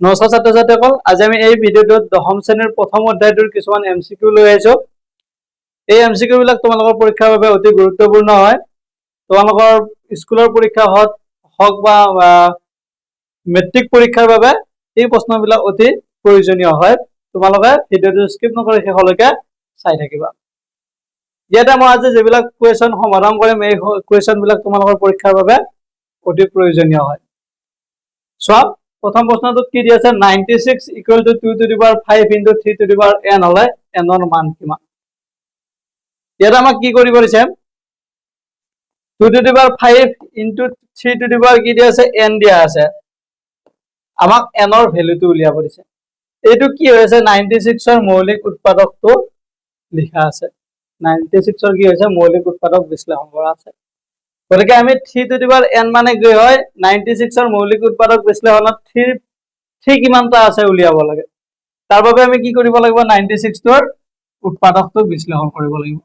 নমস্কাৰ ছাত্ৰ ছাত্ৰীসকল, আজি আমি এই ভিডিঅ'টোত দশম শ্ৰেণীৰ প্ৰথম অধ্যায়টোৰ কিছুমান MCQ লৈ আহিছো। এই MCQ বিলাক তোমালোকৰ পৰীক্ষাৰ বাবে অতি গুৰুত্বপূৰ্ণ হয়। তোমালোকৰ স্কুলৰ পৰীক্ষা হওক বা মেট্ৰিক পৰীক্ষাৰ বাবে এই প্ৰশ্নবিলাক অতি প্ৰয়োজনীয় হয়। তোমালোকে ভিডিঅ'টো স্কিপ নকৰি শেষলৈকে চাই থাকিবা। ইয়াতে মই আজি যিবিলাক কুৱেশ্যন সমাধান কৰিম, এই কুৱেশ্যন বিলাক তোমালোকৰ পৰীক্ষাৰ বাবে অতি প্ৰয়োজনীয় হয়। চোৱা, প্ৰথম প্ৰশ্নটোত কি দি আছে, 96 equal to 2 to the power 5 into 3 to the power n হলে n ৰ মান কিমান? ইয়াত আমাক কি কৰিব দিছে, 2 to the power 5 into 3 to the power কি দিয়া আছে, n দিয়া আছে। আমাক n ৰ ভ্যালুটো উলিয়াব দিছে। এইটো কি হৈছে, 96 ৰ মৌলিক উৎপাদকটো লিখা আছে। 96 ৰ কি হৈছে, মৌলিক উৎপাদক বিশ্লেষণ কৰা আছে। গতিকে আমি 3 টু দি পাৱাৰ n মানে কি হয়, 96 ৰ মৌলিক উৎপাদক বিশ্লেষণত 3 কিমানটা আছে উলিয়াব লাগে। তাৰ বাবে আমি কি কৰিব লাগিব, 96 ৰ উৎপাদকটো বিশ্লেষণ কৰিব লাগিব।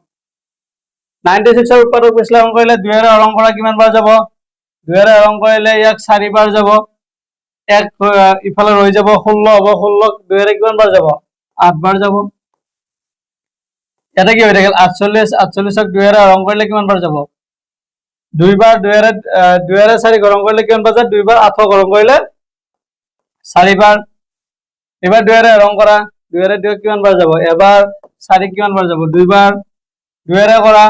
96 ৰ উৎপাদক বিশ্লেষণ কৰিলে 2 ৰে হৰণ কৰা কিমান বাৰ যাব, 2 ৰে হৰণ কৰিলে ইয়াক 4 বাৰ যাব, এক ইফালে ৰৈ যাব 16 হ'ব, 16 2 ৰে কিমান বাৰ যাব, 8 বাৰ যাব। ইয়াতে কি হৈ থাকিল, 48 48ক 2 ৰে হৰণ কৰিলে কিমান বাৰ যাব, 2 বাৰ। 2 ৰে 4 হৰণ কৰিলে কিমান বাৰ যায়, 2 বাৰ। 8 হৰণ কৰিলে 4 বাৰ। এবাৰ 2 ৰে হৰণ কৰা, 2 ৰে 2 কিমান বাৰ যাব, এবাৰ। 4 কিমান বাৰ যাব, 2 বাৰ। 2 ৰে কৰা,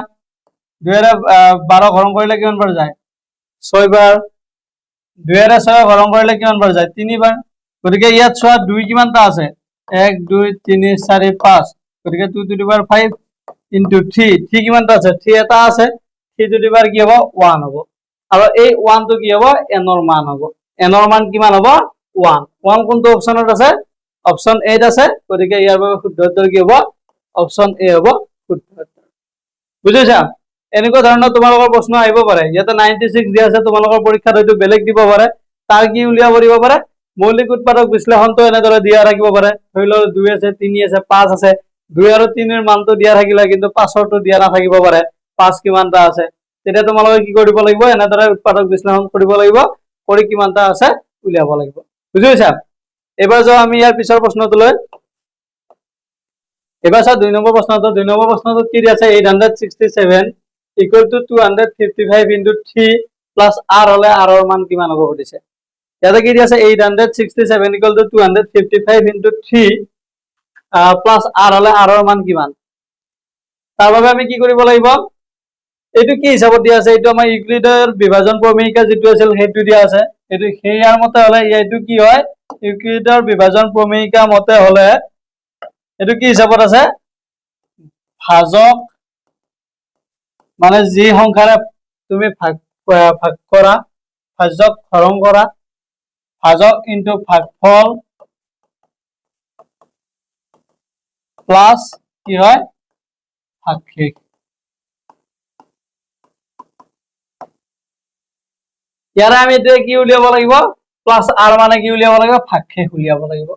2 ৰে 12 হৰণ কৰিলে কিমান বাৰ যায়, 6 বাৰ। 2 ৰে 6 হৰণ কৰিলে কিমান বাৰ যায়, 3 বাৰ। গতিকে ইয়াত চোৱা 2 কিমানটা আছে, 1 2 3 4 5। গতিকে 2 টু দি পাৱাৰ 5 ইনটু 3 কিমানটা আছে, 3 এটা আছে। 3 টু দি পাৱাৰ কি হ'ব, 1 হ'ব। আৰু এই 1 টো কি হ'ব, n ৰ মান হ'ব। n ৰ মান কিমান হ'ব, 1। 1 কোনটো অপচনত আছে, অপচন 8 আছে। গতিকে ইয়াৰ বাবে শুদ্ধ উত্তৰ কি হ'ব, অপচন এ হ'ব শুদ্ধ উত্তৰ। বুজিছা? এনেকুৱা ধৰণৰ তোমালোকৰ প্ৰশ্ন আহিব পাৰে। ইয়াতে 96 দিয়া আছে, তোমালোকৰ পৰীক্ষাত হয়তো বেলেগ দিব পাৰে। তাৰ কি উলিয়াব দিব পাৰে, মৌলিক উৎপাদক বিশ্লেষণটো এনেদৰে দিয়া থাকিব পাৰে। ধৰি লওক 2 আছে, 3 আছে, 5 আছে। 2 আৰু 3 ৰ মানটো দিয়া থাকিলে কিন্তু 5ৰটো দিয়া নাথাকিব পাৰে, 5 কিমানটা আছে। তেতিয়া তোমালোকে কি কৰিব লাগিব, এনেদৰে উৎপাদক বিশ্লেষণ কৰিব লাগিব, কৰি কিমানটা আছে উলিয়াব লাগিব। বুজি পাইছা? এবাৰ যাওঁ আমি ইয়াৰ পিছৰ প্ৰশ্নটোলৈ। এবাৰ চাওঁ 2 নম্বৰ প্ৰশ্নটো। 2 নম্বৰ প্ৰশ্নটোত কি দিয়া আছে, 867 equal to 255 into 3 plus r হলে r ৰ মান কিমান হ'ব সুধিছে। ইয়াতে কি দিয়া আছে, 867 equal to 255 into 3 plus r হলে r ৰ মান কিমান। তাৰ বাবে আমি কি কৰিব লাগিব, এইটো কি হিচাপত দিয়া আছে, এইটো আমাৰ ইউক্লিডৰ বিভাজন ক্ৰমিকা যিটো আছিল সেইটো দিয়া আছে। এইটো সেইয়াৰ মতে হলে এইটো কি হয়, ইউক্লিডৰ বিভাজন ক্ৰমিকা মতে হলে এইটো কি হিচাপত আছে, ভাজক মানে যি সংখ্যাৰে তুমি ভাগ কৰা, ভাজক হৰণ কৰা, ভাজক ইনটু ভাগফল প্লাস কি হয়, ভাগশেষ। ইয়াৰে আমি এতিয়া কি উলিয়াব লাগিব, প্লাস r মানে কি উলিয়াব লাগিব, ভাগশেষ উলিয়াব লাগিব।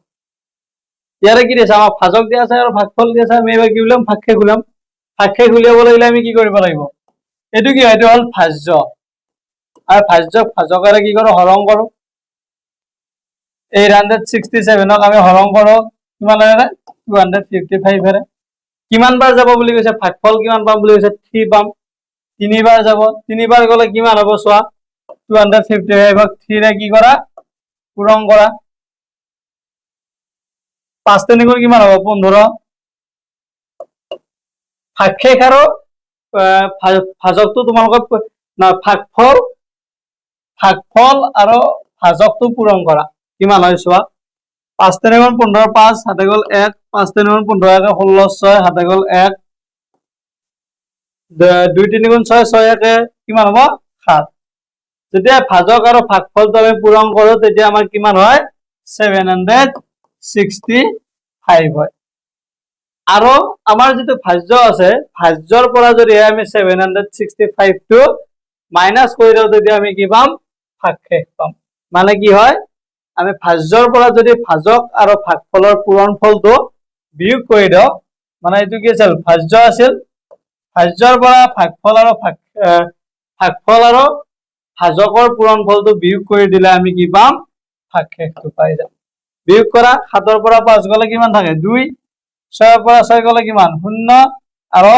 ইয়াৰে কি দিছে, আমাক ভাজক দিয়া আছে আৰু ভাগফল দিয়া আছে। আমি এবাৰ কি উলিয়াম, ভাগশেষ উলিয়াম। ভাগশেষ উলিয়াব লাগিলে আমি কি কৰিব লাগিব, এইটো কি হয়, এইটো হল ভাজ্য। আৰু ভাজ্যক ভাজকেৰে কি কৰো, হৰণ কৰো। 867ক আমি হৰণ কৰো কিমানেৰে, 255 কিমান বাৰ যাব বুলি কৈছে, ভাগফল কিমান পাম বুলি কৈছে, 3 পাম। 3 বাৰ যাব, 3 বাৰ গলে কিমান হ'ব চোৱা, 255ক 3 ৰে কি কৰা, পূৰণ কৰা। 5 3 কিমান হ'ব, 15। ভাগশেষ আৰু ভাজকটো তোমালোকক ভাগফল আৰু ভাজকটো পূৰণ কৰা কিমান হয় চোৱা। 5 3 15, 5 হাতে গ'ল 1, 5 3 15 1 16, 6 হাতে গ'ল 1, 2 3 6 6 1 কিমান হ'ব, 7। যেতিয়া ভাজক আৰু ভাগফলটো আমি পূৰণ কৰো তেতিয়া আমাৰ কিমান হয়, 765 হয়। আৰু আমাৰ যিটো ভাজ্য আছে, ভাজ্যৰ পৰা যদি আমি 765 টো মাইনাস কৰি দিওঁ তেতিয়া আমি কি পাম, ভাগশেষ পাম। মানে কি হয়, আমি ভাজ্যৰ পৰা যদি ভাজক আৰু ভাগফলৰ পূৰণফলটো বিয়োগ কৰি দিওঁ, মানে এইটো কি আছিল, ভাজ্য আছিল। ভাজ্যৰ পৰা ভাগফল আৰু ভাজকৰ পূৰণফলটো বিয়োগ কৰি দিলে আমি কি পাম, ভাগশেষটো পাই যাম। বিয়োগ কৰা 7 ৰ পৰা 5 গলে কিমান থাকে 2 6 ৰ পৰা 6 গলে কিমান 0 আৰু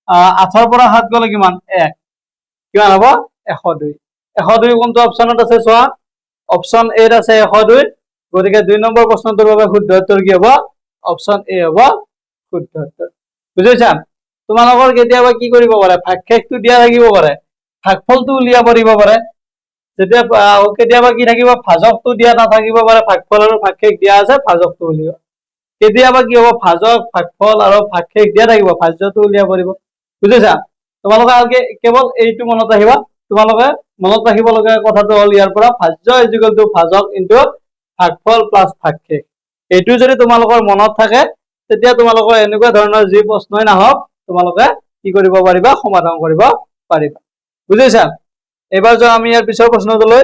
8 ৰ পৰা 7 গলে কিমান 1 কিমান হ'ব 102 102 কোনটো অপচনত আছে চোৱা অপচন এ আছে 102 গতিকে 2 নম্বৰ প্ৰশ্নটোৰ বাবে শুদ্ধ উত্তৰ কি হ'ব অপচন এ হ'ব শুদ্ধ উত্তৰ বুজিছা তোমালোকৰ কেতিয়াবা কি কৰিব পাৰে ভাগশেষটো দিয়া থাকিব পাৰে ভাগফলটো উলিয়াব দিব পাৰে যেতিয়া কেতিয়াবা কি থাকিব ভাজকটো দিয়া নাথাকিব পাৰে ভাগফল আৰু ভাগশেষ দিয়া আছে ভাজকটো উলিয়াব কেতিয়াবা কি হ'ব ভাজক ভাগফল আৰু ভাগশেষ দিয়া থাকিব ভাজ্যটো উলিয়াব পাৰিব বুজিছা তোমালোকে আগে কেৱল এইটো মনত ৰাখিবা তোমালোকে মনত ৰাখিব লগা কথাটো হ'ল ইয়াৰ পৰা ভাজ্য ইকুৱেল টু ভাজক ইনটু ভাগফল প্লাস ভাগশেষ এইটো যদি তোমালোকৰ মনত থাকে তেতিয়া তোমালোকৰ এনেকুৱা ধৰণৰ যি প্ৰশ্নই নাহক তোমালোকে কি কৰিব পাৰিবা সমাধান কৰিব পাৰিবা বুজিছা এবাৰ যদি আমি ইয়াৰ পিছৰ প্ৰশ্নটোলৈ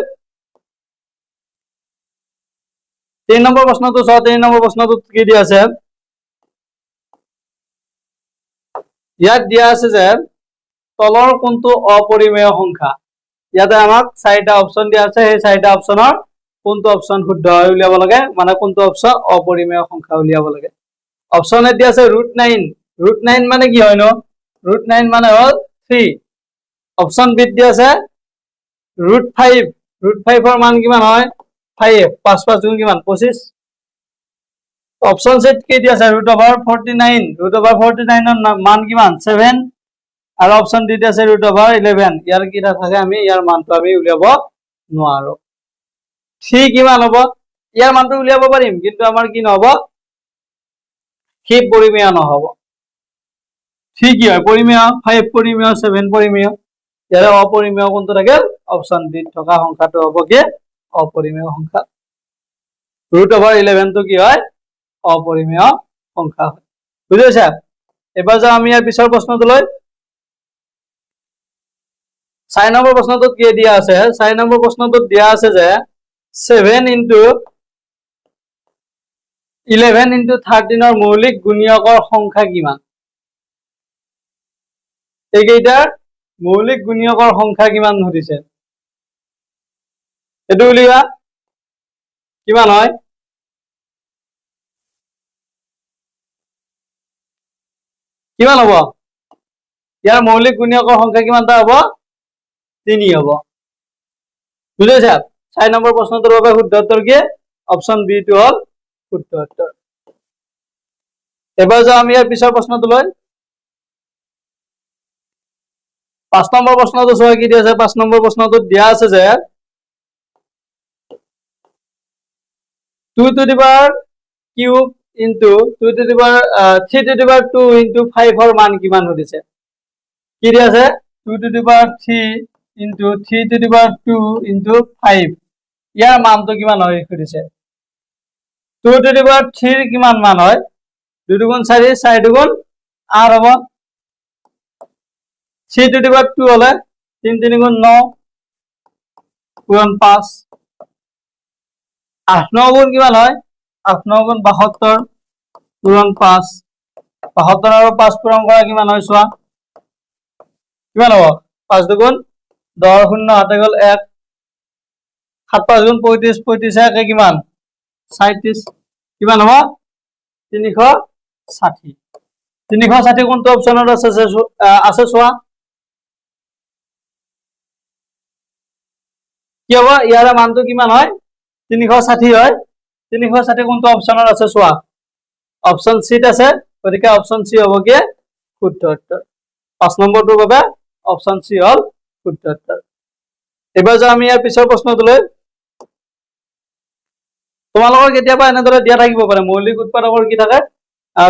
3 নম্বৰ প্ৰশ্নটো চাও 3 নম্বৰ প্ৰশ্নটোত কি দিয়া আছে ইয়াত দিয়া আছে যে তলৰ কোনটো অপৰিমেয় সংখ্যা ইয়াতে আমাক 4টা অপচন দিয়া আছে সেই 4টা অপচনৰ কোনটো অপচন শুদ্ধ হয় উলিয়াব লাগে মানে কোনটো অপচন অপৰিমেয় সংখ্যা উলিয়াব লাগে অপচন এ দিয়া আছে √9 মানে কি হয় নো √9 মানে হল 3 অপচন বি দিয়া আছে √5 ৰ মান কিমান হয় 5 5 5 গুণ কিমান 25 অপচন সি কি দিয়া আছে √49 √49 ৰ মান কিমান 7 আৰু অপচন ডি দিয়া আছে √11 ইয়াৰ কি থাকে আমি ইয়াৰ মানটো আমি উলিয়াব নোৱাৰো সি কিমান হ'ব ইয়াৰ মানটো উলিয়াব পাৰিম কিন্তু আমাৰ কি নহব সি পৰিমেয় নহব সি কি হয় পৰিমেয় 5 পৰিমেয় 7 পৰিমেয় ইয়াৰে অপৰিমেয় কোনটো থাকে অপচন ডি থকা সংখ্যাটো হ'ব কি অপৰিমেয় সংখ্যা √11 টো কি হয় অপৰিমেয় সংখ্যা হয় বুজিছা এবাৰ যাও আমি ইয়াৰ পিছৰ প্ৰশ্নটোলৈ 4 নম্বৰ প্ৰশ্নটোত কি দিয়া আছে 4 নম্বৰ প্ৰশ্নটোত দিয়া আছে যে 7 into 11 into 13 ৰ মৌলিক গুণিয়কৰ সংখ্যা কিমান এইকেইটাৰ মৌলিক গুণিয়কৰ সংখ্যা কিমান সুধিছে এটো উলিয়া কিমান হয় কিমান হ'ব ইয়াৰ মৌলিক গুণিয়কৰ সংখ্যা কিমানটা হ'ব 3 হ'ব বুজিছা 4 নম্বৰ প্ৰশ্নটোৰ বাবে শুদ্ধ উত্তৰ কি অপচন বি টো হ'ল শুদ্ধ উত্তৰ এবাৰ যাও আমি ইয়াৰ পিছৰ প্ৰশ্নটোলৈ 5 নম্বৰ প্ৰশ্নটো চোৱা কি দিয়া আছে 5 নম্বৰ প্ৰশ্নটোত দিয়া আছে যে 2 to the power cube into 2 to the power 3 to the power 2 into 5 ৰ মান কিমান সুধিছে কি দিয়া আছে 2 to the power 3 into 3 to the power 2 into 5 ইয়াৰ মানটো কিমান হয় সুধিছে 2 to the power 3 ৰ কিমান মান হয় 2 দুগুণ 4 4 দুগুণ 8 হ'ব 3 to the power 2 হলে 3 3 গুণ 9 গুণ 5 8 9 গুণ কিমান হয় 8 9 গুণ 72 গুণ 5 72 আৰু 5 পূৰণ কৰা কিমান হয় চোৱা কিমান হ'ব 5 দুগুণ 10 0 হাতে গ'ল 1 7 5 গুণ 35 35 একে কিমান 37 কিমান হ'ব 360 360 কোনটো অপচনত আছে চোৱা কি হ'ব ইয়াৰ মানটো কিমান হয় 360 হয় 360 কোনটো অপচনত আছে চোৱা অপচন সি আছে গতিকে অপচন সি হ'ব কি শুদ্ধ উত্তৰ 5 নম্বৰটোৰ বাবে অপচন সি হ'ল শুদ্ধ উত্তৰ এবাৰ যাও আমি ইয়াৰ পিছৰ প্ৰশ্নটোলৈ তোমালোকৰ কেতিয়াবা এনেদৰে দিয়া থাকিব পাৰে মৌলিক উৎপাদকৰ কি থাকে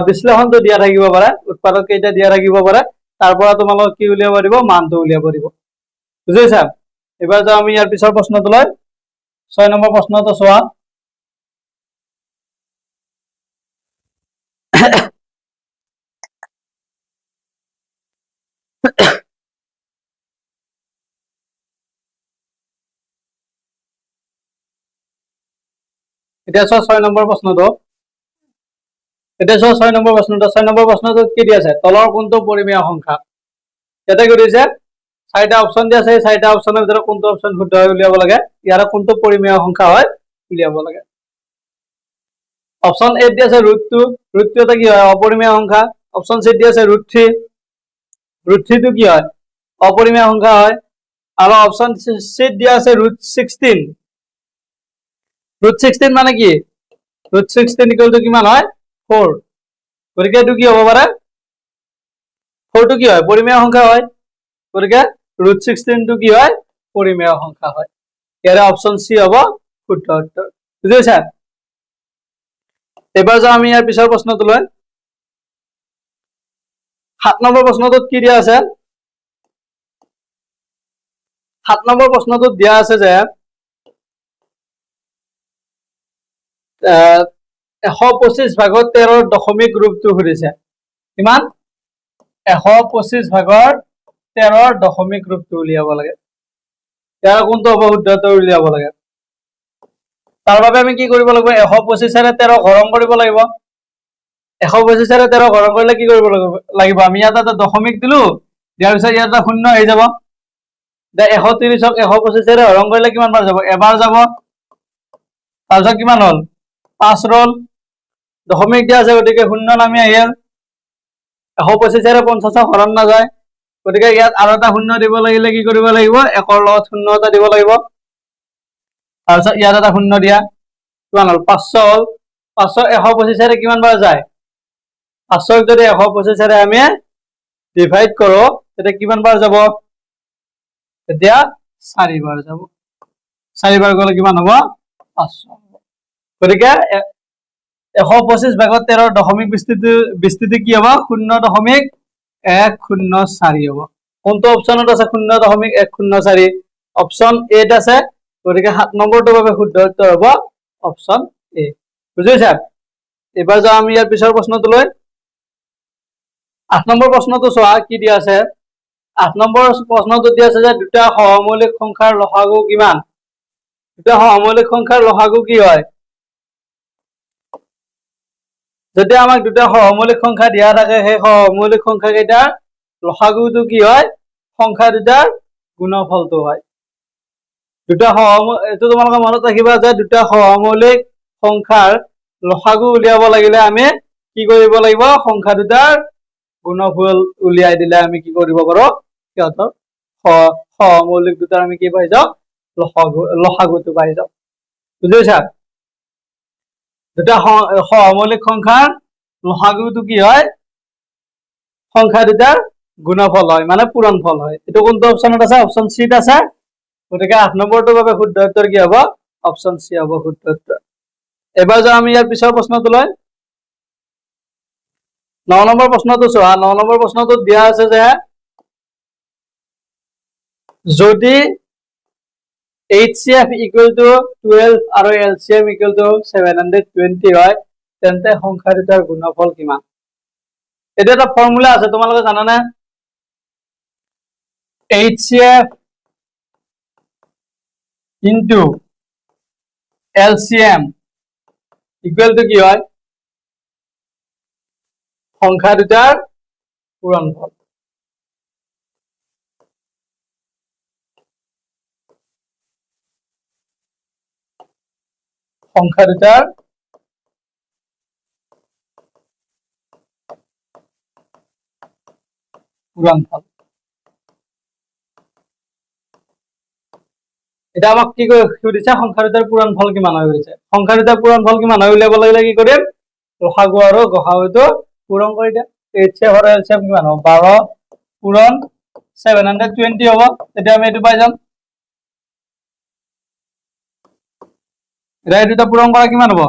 বিশ্লেষণটো দিয়া থাকিব পাৰে উৎপাদক কেইটা দিয়া থাকিব পাৰে তাৰ পৰা তোমালোক কি উলিয়াব দিব মানটো উলিয়াব দিব বুজিছা এবাৰ যাও আমি ইয়াৰ পিছৰ প্ৰশ্নটোলৈ 6 নম্বৰ প্ৰশ্নটো চোৱা এতিয়া 6 নম্বৰ প্ৰশ্নটো এতিয়া 6 নম্বৰ প্ৰশ্নটো কি দি আছে তলৰ কোনটো পৰিমেয় সংখ্যা ইয়াতে কি দিছে 4টা অপচন দি আছে 4টা অপচনৰ ভিতৰত কোনটো অপচন শুদ্ধ হয় উলিয়াব লাগে ইয়াৰ কোনটো পৰিমেয় সংখ্যা হয় উলিয়াব লাগে অপশন এ দি আছে √2 √2 এটা কি হয় অপরিমেয় সংখ্যা অপশন সি দি আছে √3 √3 টো কি হয় অপরিমেয় সংখ্যা হয় আর অপশন সি দি আছে √16 √16 মানে কি √16 ইকুয়াল টু কিমান হয় 4 গতিকে এটো কি হ'ব পাৰে 4 টো কি হয় পরিমেয় সংখ্যা হয় গতিকে √16 টো কি হয় পরিমেয় সংখ্যা হয় ইয়াৰে অপশন সি হ'ব শুদ্ধ উত্তৰ বুজিছা এবাৰ যাও আমি ইয়াৰ পিছৰ প্ৰশ্নটোলৈ 7 নম্বৰ প্ৰশ্নটোত কি দিয়া আছে 7 নম্বৰ প্ৰশ্নটোত দিয়া আছে যে 125 ভাগত 13 দশমিক ৰূপটো সুধিছে কিমান 125 ভাগৰ 13 দশমিক ৰূপটো উলিয়াব লাগে ইয়াৰ কোনটো হ'ব শুদ্ধ উত্তৰ উলিয়াব লাগে তাৰ বাবে আমি কি কৰিব লাগিব 125 ৰে 13 হৰণ কৰিব লাগিব 125 ৰে 13 হৰণ কৰিলে কি কৰিব লাগিব আমি ইয়াত এটা দশমিক দিলো ইয়াৰ পিছত ইয়াত এটা শূন্য হৈ যাব দে 130 ক 125 ৰে হৰণ কৰিলে কিমান বাৰ যাব এবাৰ যাব তাৰপিছত কিমান হ'ল 5 ৰল দশমিক দিয়া আছে গতিকে শূন্য নামি আহিল 125 ৰে 50 হৰণ না যায় গতিকে ইয়াত আৰু এটা শূন্য দিব লাগিলে কি কৰিব লাগিব 1 ৰ লগত শূন্য এটা দিব লাগিব তাৰপিছত ইয়াত এটা শূন্য দিয়া কিমান হ'ল 500 হ'ল 500 125 ৰে কিমান বাৰ যায় 500 যদি 125 ৰে আমি ডিভাইড কৰো তেতিয়া কিমান বাৰ যাব তেতিয়া 4 বাৰ যাব 4 বাৰ গলে কিমান হ'ব 500 গতিকে 125 ভাগত 13 দশমিক বিস্তৃতি কি হ'ব 0.104 হ'ব কোনটো অপচনত আছে 0.104 অপচন এ আছে গতিকে 7 নম্বৰটোৰ বাবে শুদ্ধ উত্তৰ হ'ব অপচন এ বুজিছা এবাৰ যাও আমি ইয়াৰ পিছৰ প্ৰশ্নটোলৈ 8 নম্বৰ প্ৰশ্নটো চোৱা কি দিয়া আছে 8 নম্বৰ প্ৰশ্নটো দিয়া আছে যে দুটা সহমৌলিক সংখ্যাৰ লসাগু কিমান দুটা সহমৌলিক সংখ্যাৰ লসাগু কি হয় যদি আমাক দুটা সহমৌলিক সংখ্যা দিয়া থাকে সেই সহমৌলিক সংখ্যা কেইটাৰ লসাগুটো কি হয় সংখ্যা দুটাৰ গুণফলটো হয় দুটা এটো তোমালোকে মনত ৰাখিবা যে দুটা সহমৌলিক সংখ্যাৰ লসাগু উলিয়াব লাগিলে আমি কি কৰিব লাগিব সংখ্যা দুটাৰ গুণফল উলিয়াই দিলে আমি কি কৰিব পাৰো সিহঁতৰ সহমৌলিক দুটাৰ আমি কি পাই যাও লসাগুটো পাই যাও বুজিছা দুটা সহমৌলিক সংখ্যাৰ লসাগুটো কি হয় সংখ্যা দুটাৰ গুণফল হয় মানে পূৰণফল হয় এটো কোনটো অপচনত আছে অপচন সি ত আছে গতিকে 8 নম্বৰটোৰ বাবে শুদ্ধ উত্তৰ কি হ'ব অপচন সি হ'ব শুদ্ধ উত্তৰ এবাৰ যাও আমি ইয়াৰ পিছৰ প্ৰশ্নটোলৈ 9 নম্বৰ প্ৰশ্নটো চোৱা 9 নম্বৰ প্ৰশ্নটোত দিয়া আছে যে যদি HCF equal to 12 আৰু LCM equal to 720 হয় তেন্তে সংখ্যা দুটাৰ গুণফল কিমান এটা এটা ফৰ্মুলা আছে তোমালোকে জানা না HCF into LCM equal to কি হয় সংখ্যা দুটাৰ পূৰণফল সংখ্যা দুটাৰ পূৰণফল এটা আমাক কি সুধিছে সংখ্যা দুটাৰ পূৰণফল কিমান হয় গৈছে সংখ্যা দুটাৰ পূৰণফল কিমান হয় উলিয়াব লাগিলে কি কৰিম লসাগু আৰু গসাগুটো পূৰণ কৰি দিয়া HCF আৰু LCM কিমান হ'ব 12 পূৰণ 720 হ'ব তেতিয়া আমি এটো পাই যাম এটা দুটা পূৰণ কৰা কিমান হ'ব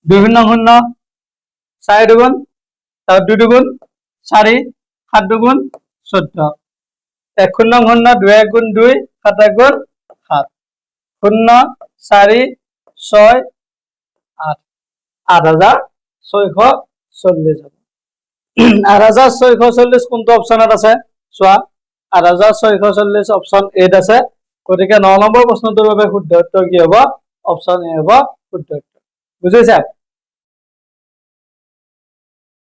2 শূন্য শূন্য 4 দুগুণ তাৰ 2 দুগুণ 4 7 দুগুণ 14 1 শূন্য শূন্য 2 1 গুণ 2 7 1 গুণ 7 শূন্য 4 6 8 8640 হ'ব 8640 কোনটো অপচনত আছে চোৱা 8640 অপচন এ আছে গতিকে 9 নম্বৰ প্ৰশ্নটোৰ বাবে শুদ্ধ উত্তৰ কি হ'ব অপচন এ হ'ব শুদ্ধ উত্তৰ বুজিছা